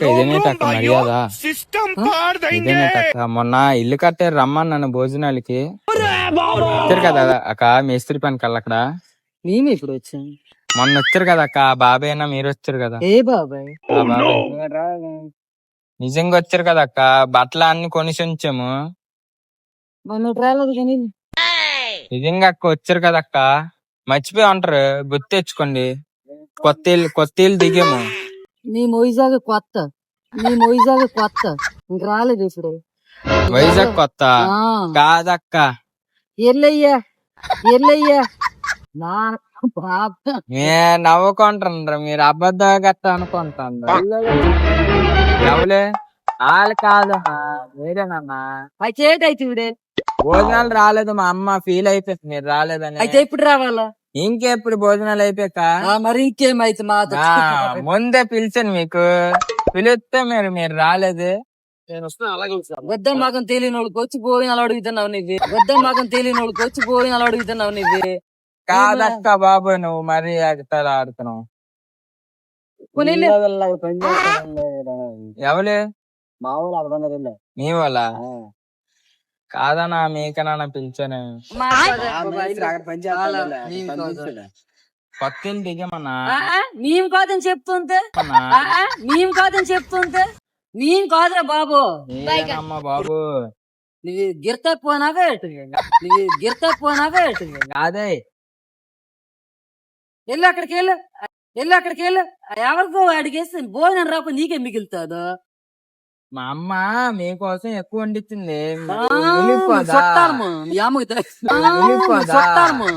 ఇదేనేటక్క మర్యాద, ఇదేనేటక్క మొన్న ఇల్లు కట్టారు రమ్మన్నాను భోజనాలకి వచ్చారు కదా అక్క మేస్త్రి పని కల్లా అక్కడ. మేము ఇప్పుడు వచ్చాం, మొన్న వచ్చారు కదా అక్క, బాబాయ్ అయినా మీరు వచ్చారు కదా. ఏ బాబాయ్? ఆ బాబాయ్ నిజంగా వచ్చారు కదా అక్క, బట్టలు అన్ని కొనిసి ఉంచాము. రాలేదు కానీ నిజంగా అక్క వచ్చారు కదా అక్క, మర్చిపోయి ఉంటారు, గుర్తు తెచ్చుకోండి. కొత్త ఇల్లు దిగాము. నీ కొత్త ఇంక రాలేదు ఇప్పుడు. వైజాగ్ కొత్త కాదక్క. ఎల్లయ్యా నా బాబా నేను నవ్వుకుంటాను, మీరు అబద్ధం గట్ట అనుకుంటాను. ఎవలే వాళ్ళు కాదు, వేరేనన్నా. అయితే భోజనాలు రాలేదు, మా అమ్మ ఫీల్ అయిపోయింది మీరు రాలేదని. అయితే ఎప్పుడు రావాలా? ఇంకెప్పుడు భోజనాలు అయిపోయాక. మరి ఇంకేమైతే ముందే పిలిచాను మీకు, పిలిస్తే మీరు రాలేదు. వద్ద మాకం తెలియని వాళ్ళకి వచ్చి భోజనాలు అడుగుతున్నావు నువ్వు. కాదక్క బాబు, నువ్వు మరీ అగతాలు ఆడుతున్నావు. ఎవలే మీ వాళ్ళ కాదన్నా, మీకన్నా పిలిచాను. కొత్త ఇల్లు దిగమన్నా. మేము కాదని చెప్తుంటే మేము కాదురా బాబు. అమ్మ బాబు నువ్వు గిర్తా పోనావే అదే వెళ్ళి అక్కడికి వెళ్ళు ఎవరికో అడిగేసి భోజనం రాకపోతే నీకే మిగులుతాదు. మా అమ్మ మీకోసం ఎక్కువ వండించింది. తాము